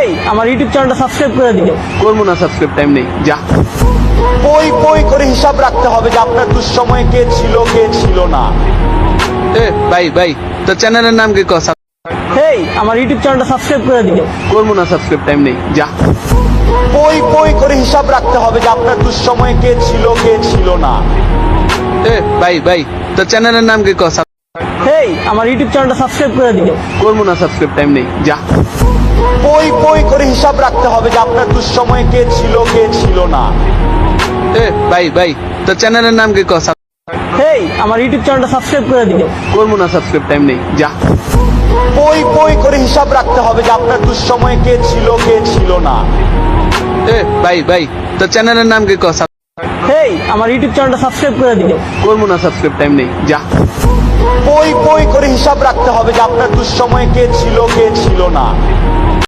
হেই আমার ইউটিউব চ্যানেলটা সাবস্ক্রাইব করে দিও। করবো না সাবস্ক্রাইব, টাইম নেই, যা। বই বই করে হিসাব রাখতে হবে যে আপনার দুঃসময়ে কে ছিল কে ছিল না। ভাই ভাই, তোর চ্যানেলের নাম কি? হেই আমার ইউটিউব চ্যানেলটা সাবস্ক্রাইব করে দিও। করবো না সাবস্ক্রাইব, টাইম নেই, যা। বই বই করে হিসাব রাখতে হবে যে আপনার দুঃসময়ে কে ছিল কে ছিল না। ভাই ভাই, তোর চ্যানেলের নাম কি? হেই আমার ইউটিউব চ্যানেলটা সাবস্ক্রাইব করে দিও। করবো না সাবস্ক্রাইব, টাইম নেই, যা। বই বই করে হিসাব রাখতে হবে যে আপনার দুঃসময়ে কে ছিল কে ছিল না। ভাই ভাই, তোর চ্যানেলের নাম কি? হেই আমার ইউটিউব চ্যানেলটা সাবস্ক্রাইব করে দিও। করবো না সাবস্ক্রাইব, টাইম নেই, যা। বই বই করে হিসাব রাখতে হবে যে আপনার দুঃসময়ে কে ছিল কে ছিল না। ভাই ভাই, তোর চ্যানেলের নাম কি? হেই আমার ইউটিউব চ্যানেলটা সাবস্ক্রাইব করে দিও। করবো না সাবস্ক্রাইব, টাইম নেই, যা। বই বই করে হিসাব রাখতে হবে যে আপনার দুঃসময়ে কে ছিল কে ছিল না।